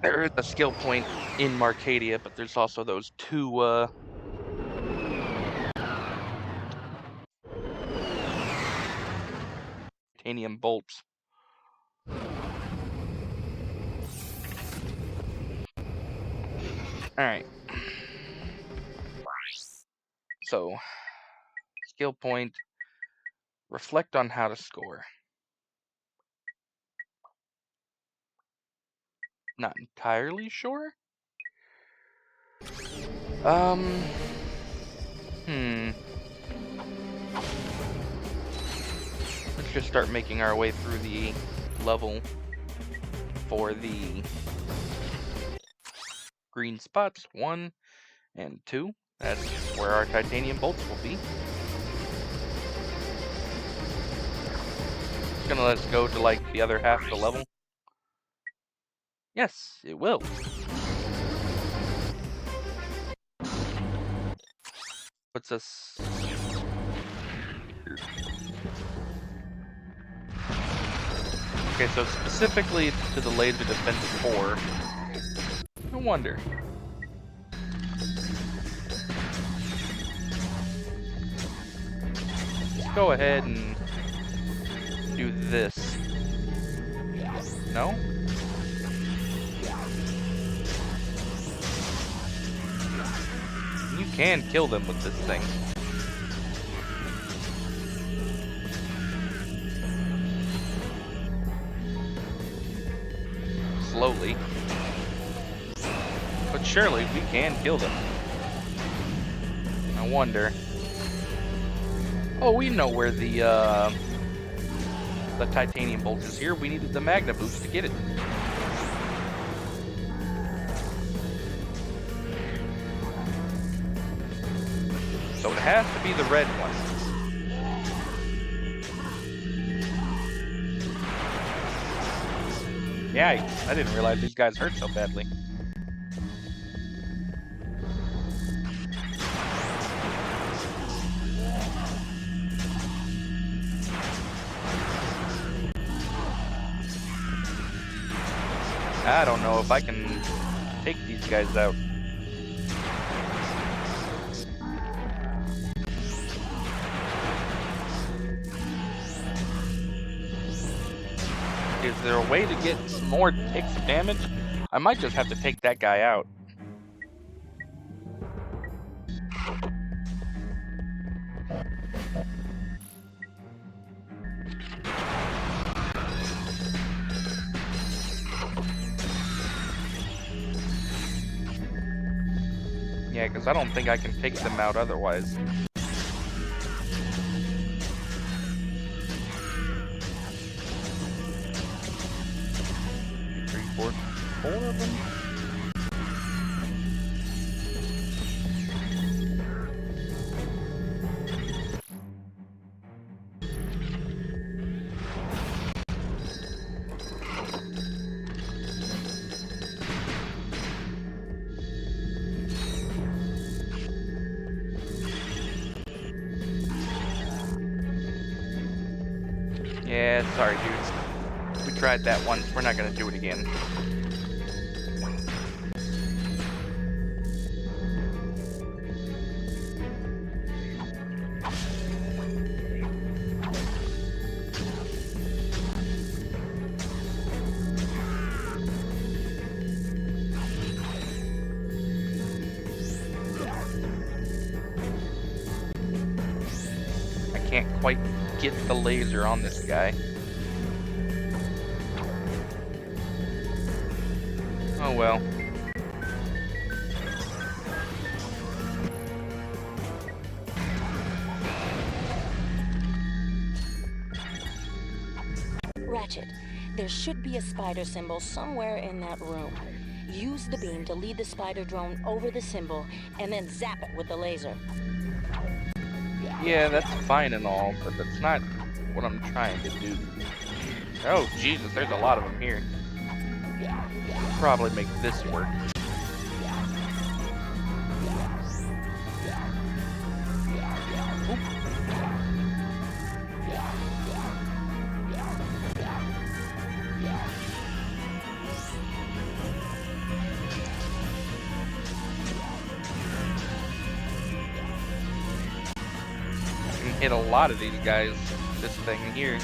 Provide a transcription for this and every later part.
There is a skill point in Marcadia, but there's also those two titanium bolts. Alright. So, skill point, reflect on how to score. Not entirely sure? Let's just start making our way through the level for the green spots. 1 and 2. That's where our titanium bolts will be. It's gonna let us go to like the other half of the level. Yes, it will. Puts us... Okay, so specifically to the laser defense 4. No wonder. Let's go ahead and do this. No? You can kill them with this thing. Slowly. But surely we can kill them. I wonder. Oh, we know where the titanium bolt is here. We needed the magna boost to get it. So it has to be the red one. Yeah, I didn't realize these guys hurt so badly. I don't know if I can take these guys out. Is there a way to get some more ticks of damage? I might just have to take that guy out. Yeah, because I don't think I can take them out otherwise. 4 of them? Yeah, sorry dudes. We tried that once, we're not gonna do it again. Can't quite get the laser on this guy. Oh well. Ratchet, there should be a spider symbol somewhere in that room. Use the beam to lead the spider drone over the symbol and then zap it with the laser. Yeah, that's fine and all, but that's not what I'm trying to do. Oh, Jesus, there's a lot of them here. Probably make this work. hit a lot of these guys, this thing here.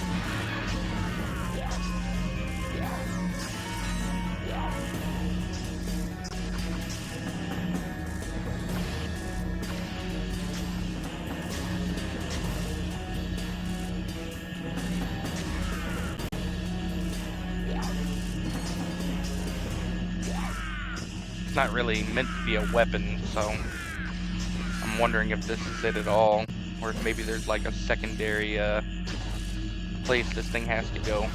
It's not really meant to be a weapon, so I'm wondering if this is it at all, or if maybe there's like a secondary place this thing has to go.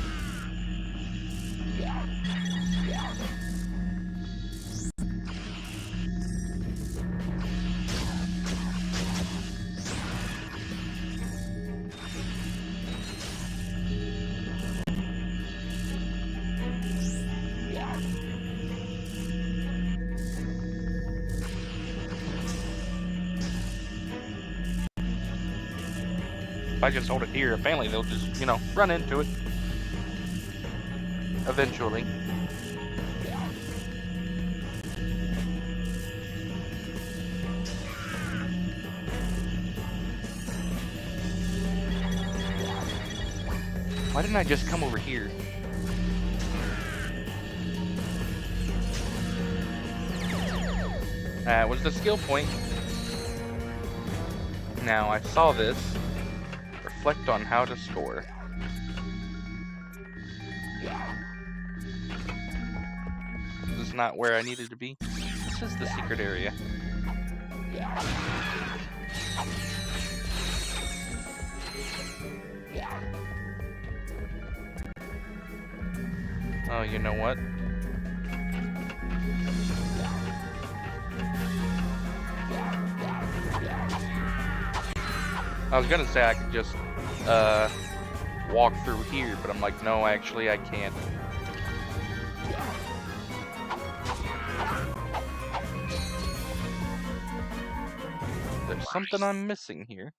If I just hold it here, apparently they'll just, you know, run into it. Eventually. Why didn't I just come over here? That was the skill point. Now, I saw this. Reflect on how to score. This is not where I needed to be. This is the secret area. Oh, you know what? I was gonna say I could just walk through here, but I'm like, no, actually I can't. There's something I'm missing here.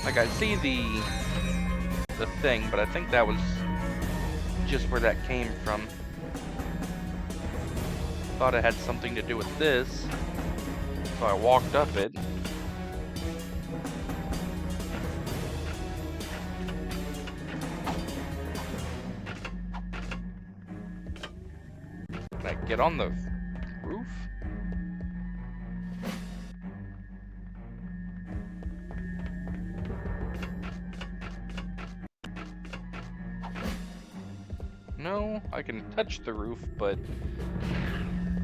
Like, I see the thing, but I think that was just where that came from. Thought it had something to do with this, so I walked up it. Can I get on the roof? No, I can touch the roof, but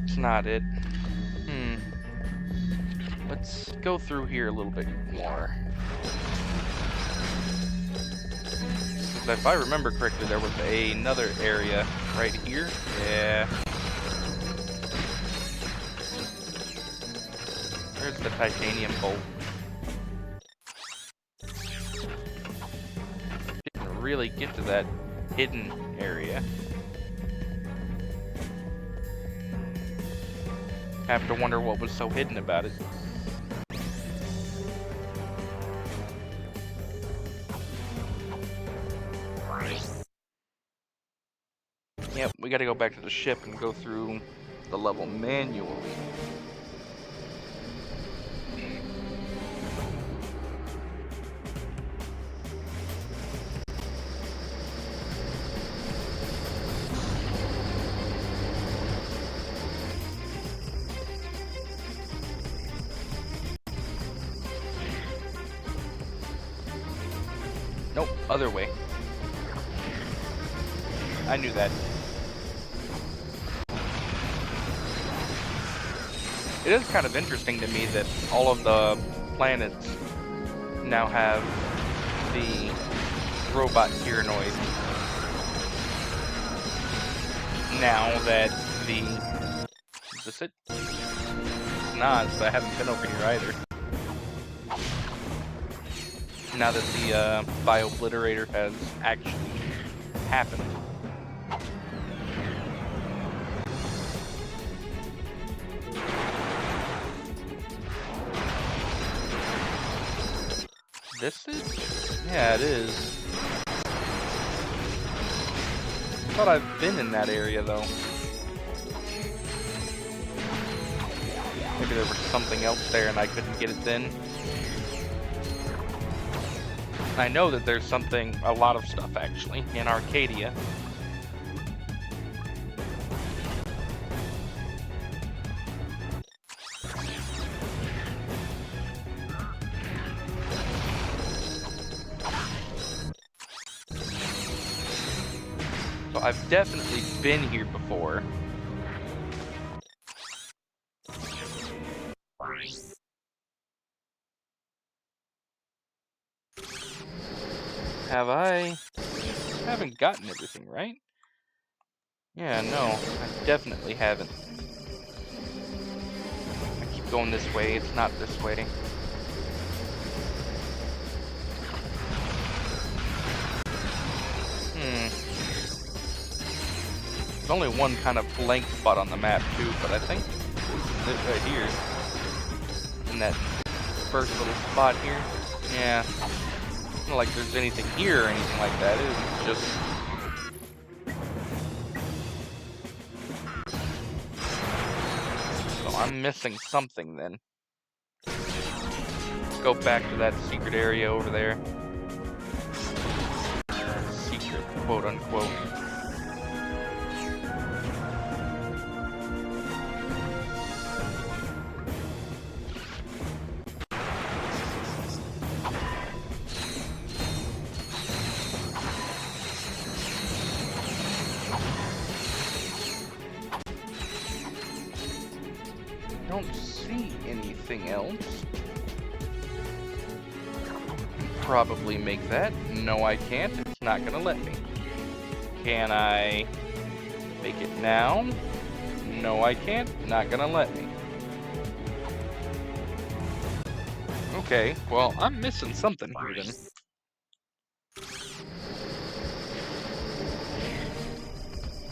it's not it. Let's go through here a little bit more. If I remember correctly, there was another area right here. Yeah. There's the titanium bolt. Didn't really get to that hidden area. Have to wonder what was so hidden about it. Yep, we gotta go back to the ship and go through the level manually. Nope, other way. I knew that. It is kind of interesting to me that all of the planets now have the robot Tyrannoid. Now that the... Is this it? It's not, but I haven't been over here either. Now that the Bio-Obliterator has actually happened. This is? Yeah, it is. thought I've been in that area, though. Maybe there was something else there and I couldn't get it then. I know that there's a lot of stuff, actually, in Arcadia. So I've definitely been here before. Have I? I haven't gotten everything, right? Yeah, no, I definitely haven't. I keep going this way, it's not this way. There's only one kind of blank spot on the map too, but I think this right here. In that first little spot here. Yeah. It's not like there's anything here or anything like that. It was just... So I'm missing something then. Let's go back to that secret area over there. Secret, quote unquote. I don't see anything else. Probably make that. No, I can't. It's not gonna let me. Can I make it now? No, I can't. Not gonna let me. Okay, well, I'm missing something here then.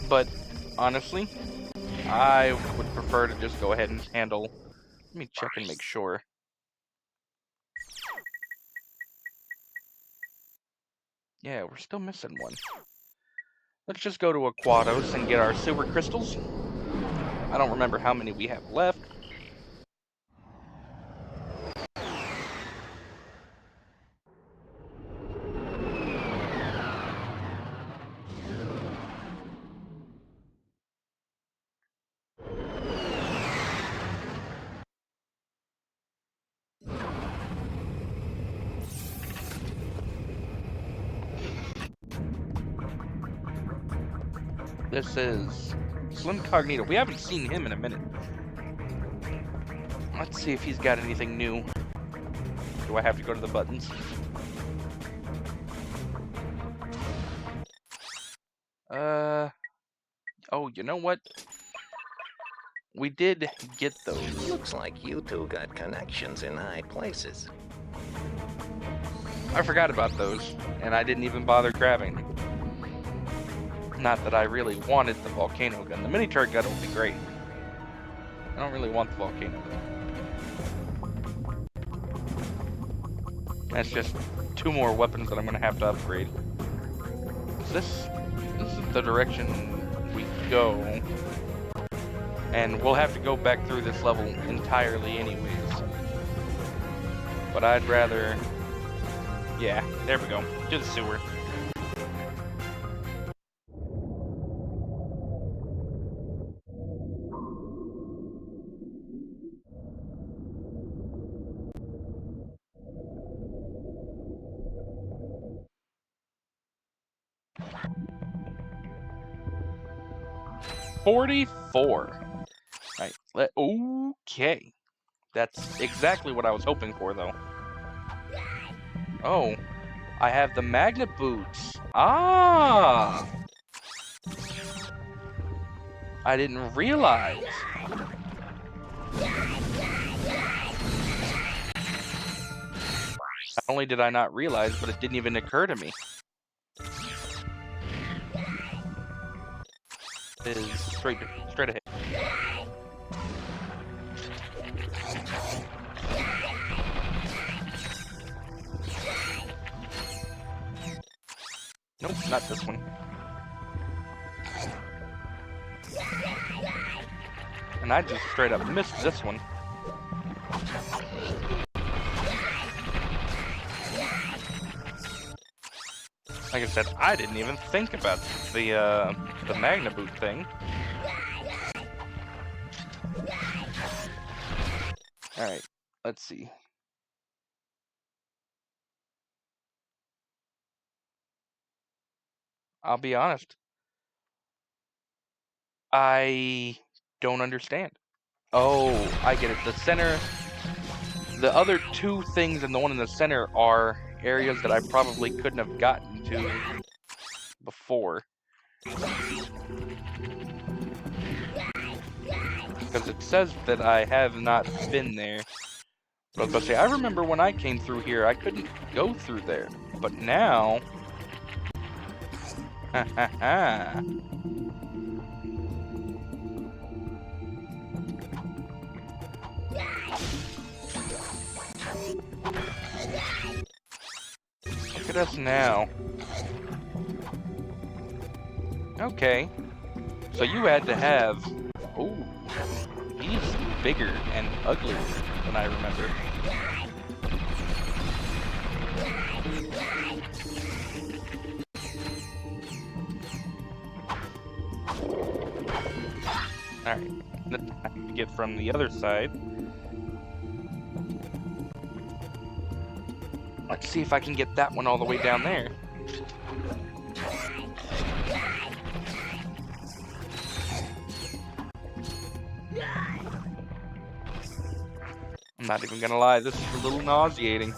But honestly, I would prefer to just go ahead and handle... Let me check and make sure. Yeah, we're still missing one. Let's just go to Aquatos and get our silver crystals. I don't remember how many we have left. This is Slim Cognito. We haven't seen him in a minute. Let's see if he's got anything new. Do I have to go to the buttons? Oh, you know what? We did get those. Looks like you two got connections in high places. I forgot about those, and I didn't even bother grabbing them. Not that I really wanted the volcano gun. The mini turret gun will be great. I don't really want the volcano gun. That's just 2 more weapons that I'm going to have to upgrade. This is the direction we go. And we'll have to go back through this level entirely anyways. But I'd rather... Yeah, there we go. To the sewer. $44. Right. Okay. That's exactly what I was hoping for, though. Oh, I have the magnet boots. Ah! I didn't realize. Not only did I not realize, but it didn't even occur to me. It is straight ahead. Nope, not this one. And I just straight up missed this one. Like I said, I didn't even think about the Magna Boot thing. Alright, let's see. I'll be honest. I don't understand. Oh, I get it. The other two things and the one in the center are areas that I probably couldn't have gotten to before. Because it says that I have not been there. But I was about to say, I remember when I came through here, I couldn't go through there. But now... Ha ha ha. Look at us now. Okay. So you had to have... Ooh. He's bigger and uglier than I remember. Alright. Let's get from the other side. Let's see if I can get that one all the way down there. I'm not even gonna lie, this is a little nauseating.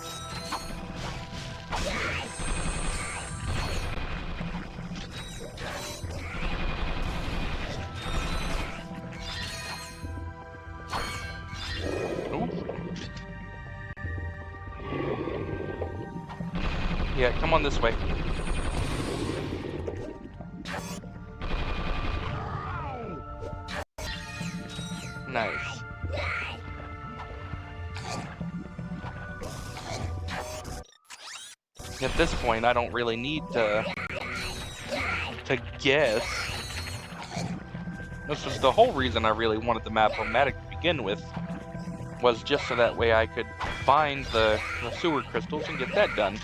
Yeah, come on this way. Nice. At this point, I don't really need to guess. This was the whole reason I really wanted the map-o-matic to begin with, was just so that way I could find the sewer crystals and get that done.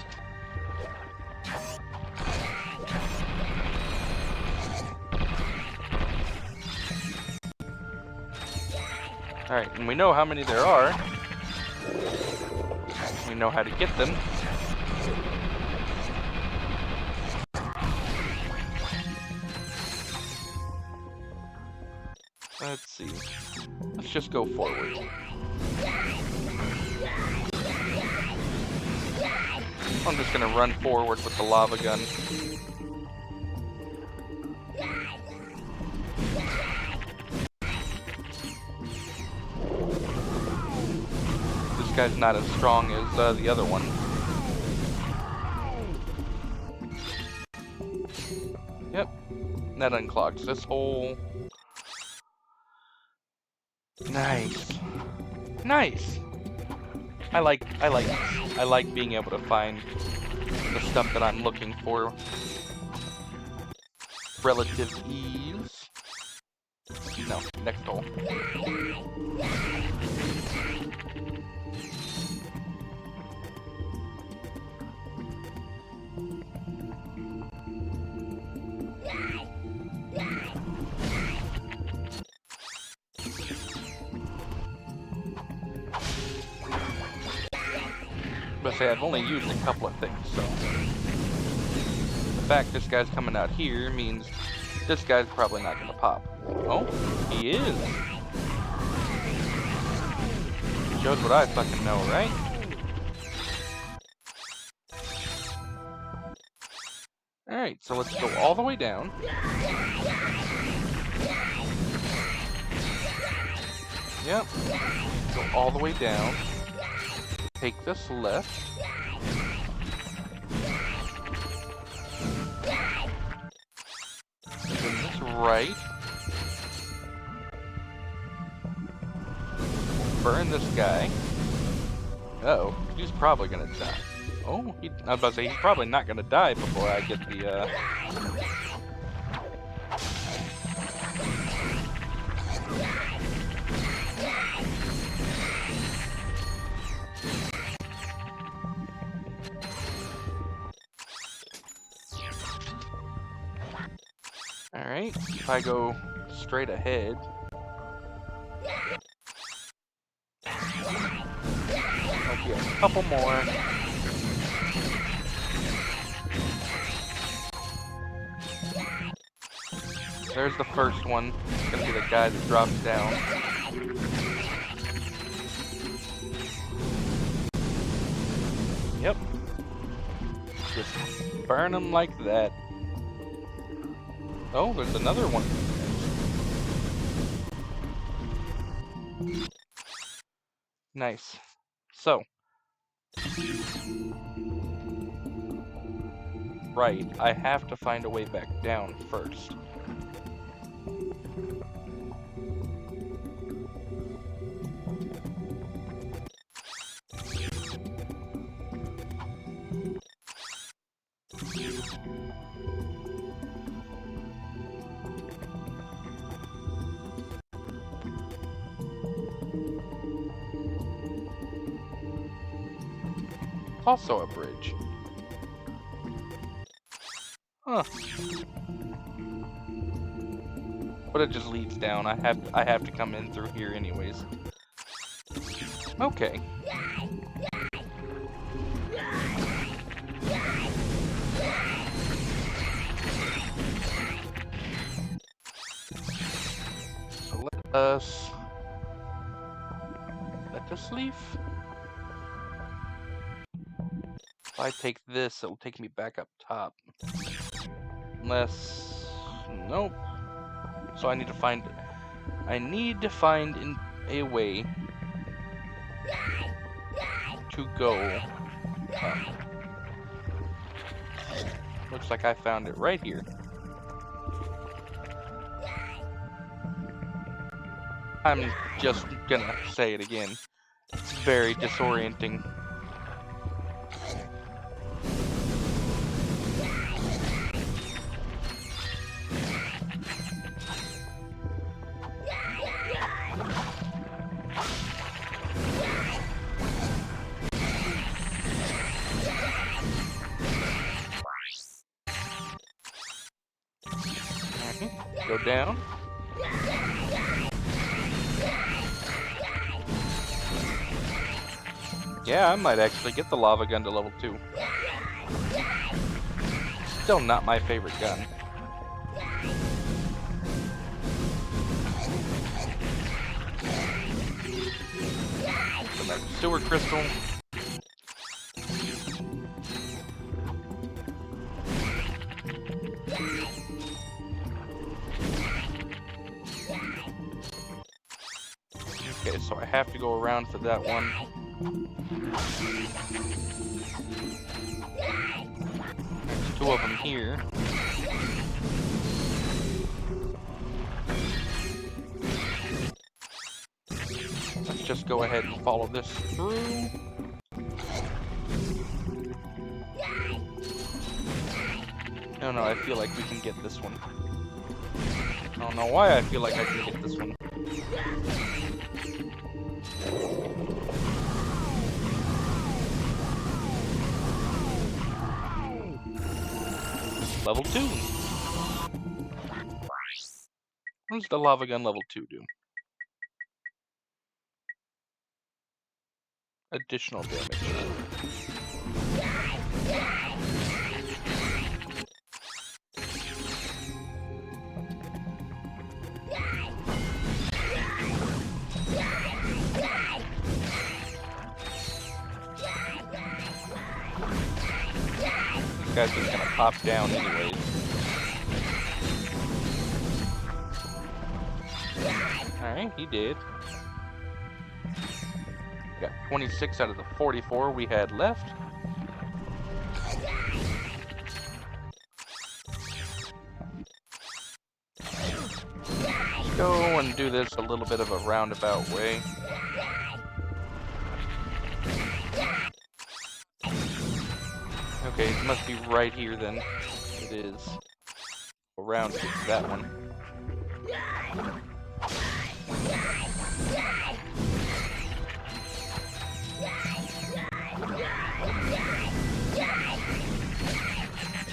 Alright, and we know how many there are. We know how to get them. Let's see. Let's just go forward. I'm just gonna run forward with the lava gun. This guy's not as strong as the other one. Yep, that unclogs this hole. Nice. Nice. I like being able to find the stuff that I'm looking for. Relative ease. No, next hole. But say I've only used a couple of things, so the fact this guy's coming out here means this guy's probably not gonna pop. Oh, he is. Shows what I fucking know, right? Alright, so let's go all the way down. Yep. Go all the way down. Take this left. And then this right. Burn this guy. Uh-oh, he's probably gonna die. Oh, I was about to say, he's probably not gonna die before I get the, Alright, if I go straight ahead. There'll be a couple more. There's the first one. It's gonna be the guy that drops down. Yep. Just burn them like that. Oh, there's another one. Nice. So. Right, I have to find a way back down first. Also a bridge. Huh. But it just leads down. I have to come in through here anyways. Okay. So let us leave. If I take this, it'll take me back up top. Unless, nope. So I need to find a way to go up. Looks like I found it right here. I'm just gonna say it again. It's very disorienting. Go down. Yeah, I might actually get the lava gun to level 2. Still not my favorite gun. Another sewer crystal. Okay, so I have to go around for that one. There's 2 of them here. Let's just go ahead and follow this through. No, I feel like we can get this one. I don't know why I feel like I can get this one. Level 2. What does the lava gun level 2 do? Additional damage. This guy's just gonna pop down anyways. Alright, he did. Got 26 out of the 44 we had left. Let's go and do this a little bit of a roundabout way. Okay, it must be right here then. It is. Around to that one.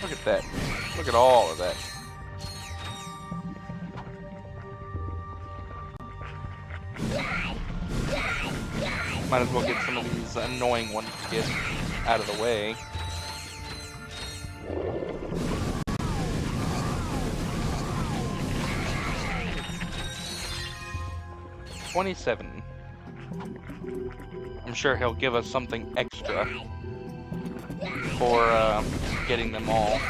Look at that. Look at all of that. Might as well get some of these annoying ones to get out of the way. $27. I'm sure he'll give us something extra for getting them all.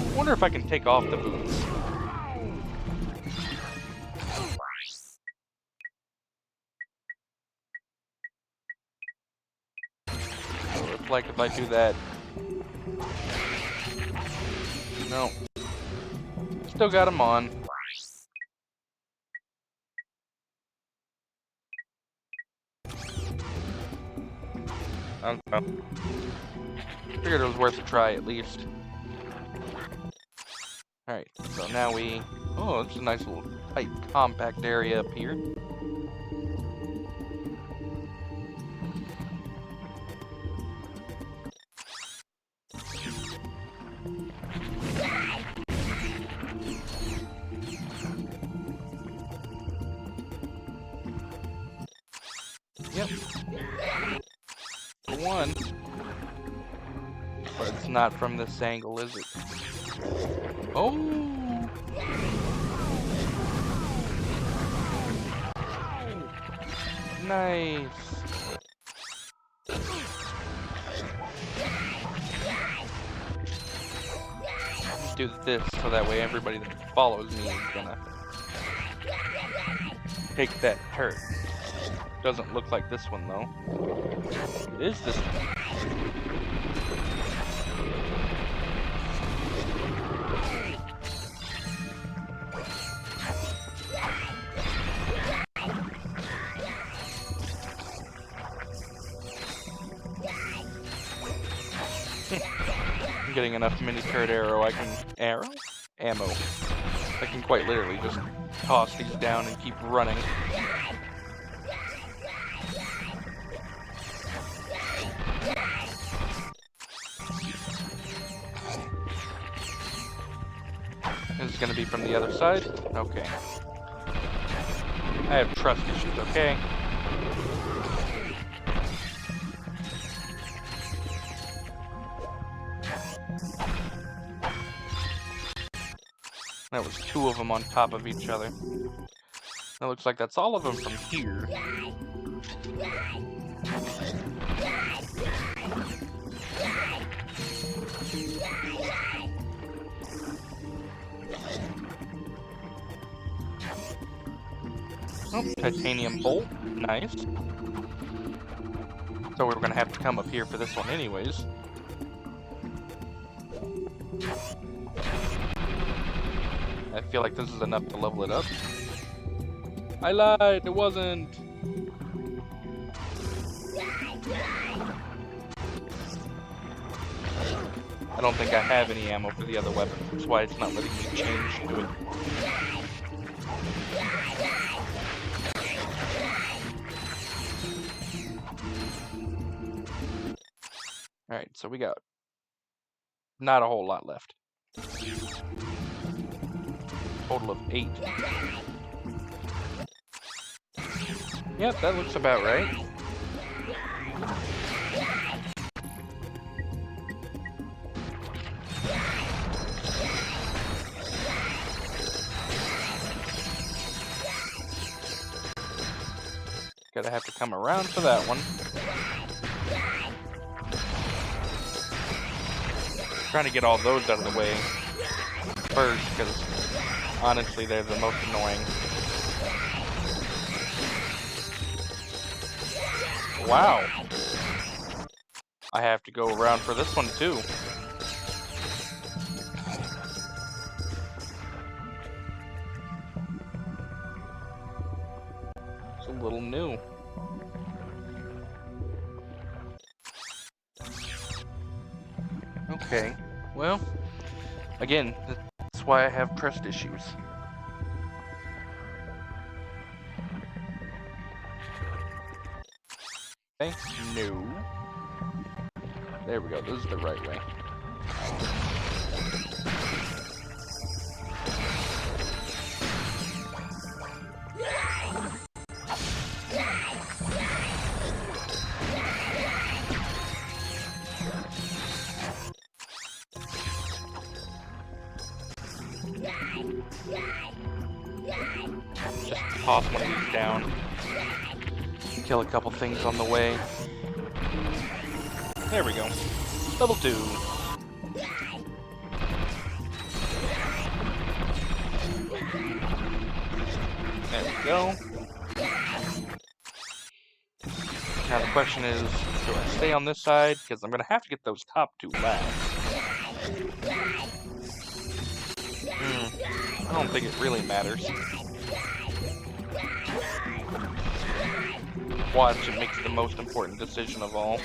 I wonder if I can take off the boots. So it's like if I do that. No. Still got them on. I don't know. Figured it was worth a try at least. Alright, so now we... Oh, it's a nice little tight, compact area up here. Yep. For one. But it's not from this angle, is it? Oh! Nice! Just do this so that way everybody that follows me is gonna take that hurt. Doesn't look like this one though. It is this one. I'm getting enough mini turret ammo I can quite literally just toss these down and keep running. This is gonna be from the other side? Okay. I have trust issues, okay? That was 2 of them on top of each other. That looks like that's all of them from here. Oh, titanium bolt. Nice. So we're gonna have to come up here for this one anyways. I feel like this is enough to level it up. I lied, it wasn't. I don't think I have any ammo for the other weapon. That's why it's not letting me change to it. Alright, so we got not a whole lot left. Total of 8. Yep, that looks about right. Gotta have to come around for that one. Trying to get all those out of the way first, because honestly, they're the most annoying. Wow. I have to go around for this one too. It's a little new. Okay, well, again, that's why I have trust issues. Okay, no. There we go, this is the right way. toss one of these down. Kill a couple things on the way. There we go. Level 2. There we go. Now the question is, do I stay on this side? Because I'm going to have to get those top 2 last. I don't think it really matters. Watch, it makes the most important decision of all.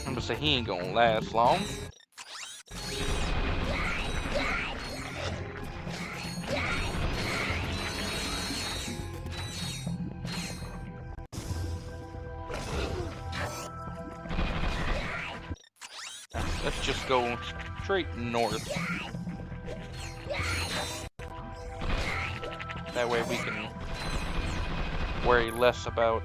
I'm gonna say he ain't gonna last long. Let's just go straight north. That way we can worry less about...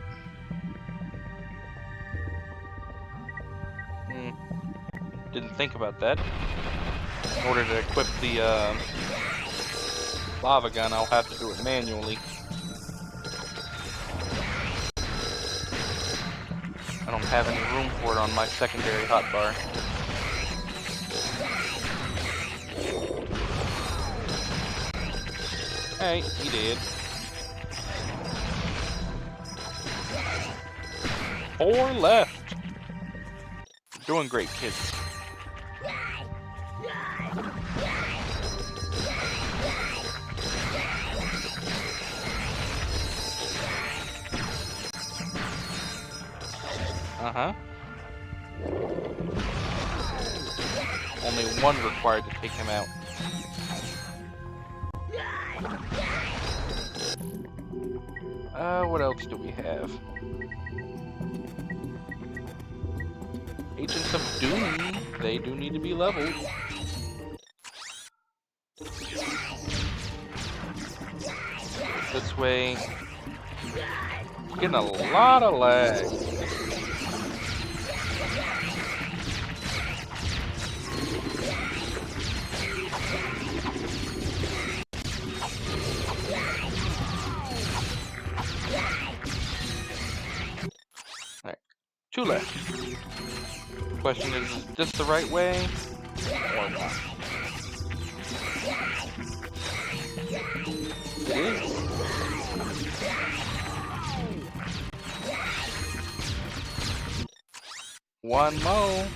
Didn't think about that. In order to equip the lava gun, I'll have to do it manually. I don't have any room for it on my secondary hotbar. Hey, he did. 4 left. Doing great, kids. Only 1 required to take him out. What else do we have? Agents of Doom. They do need to be leveled. This way. Getting a lot of lag. Alright, 2 left. Question is this the right way or not? It is. One more.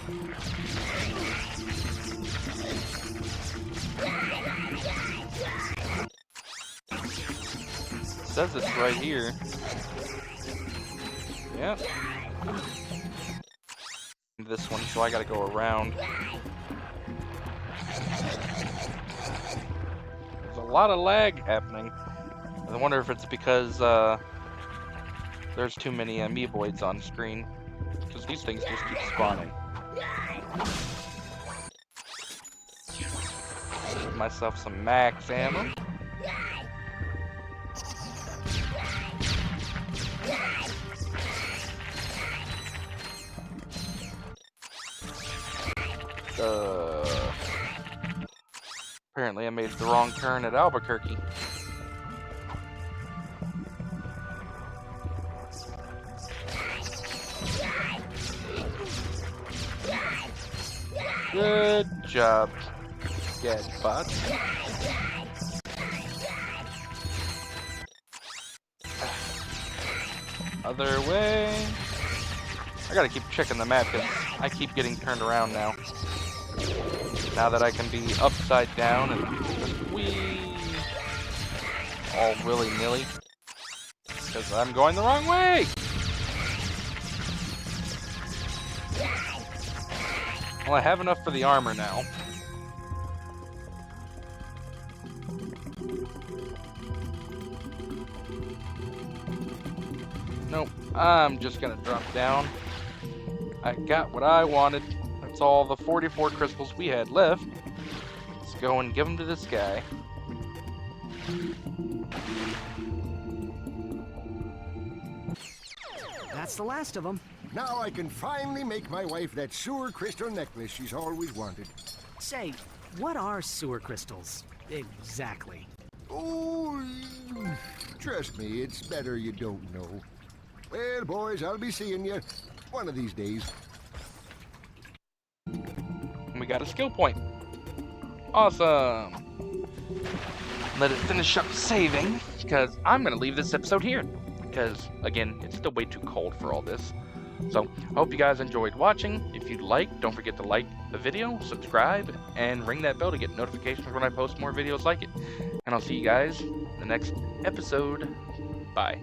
Says it's right here. Yep. This one, so I gotta go around. There's a lot of lag happening. I wonder if it's because there's too many amoeboids on screen. Because these things just keep spawning. Give myself some max ammo. Apparently I made the wrong turn at Albuquerque. Good job, Gadbot. Other way. I gotta keep checking the map because I keep getting turned around now. Now that I can be upside down and just whee all willy-nilly. Because I'm going the wrong way! Well, I have enough for the armor now. Nope, I'm just gonna drop down. I got what I wanted. That's all the 44 crystals we had left. go and give them to this guy. That's the last of them. Now I can finally make my wife that sewer crystal necklace she's always wanted. Say, what are sewer crystals? Exactly. Oh, trust me, it's better you don't know. Well, boys, I'll be seeing you one of these days. And we got a skill point. Awesome. Let it finish up saving, because I'm going to leave this episode here. Because, again, it's still way too cold for all this. So, I hope you guys enjoyed watching. If you liked, don't forget to like the video, subscribe, and ring that bell to get notifications when I post more videos like it. And I'll see you guys in the next episode. Bye.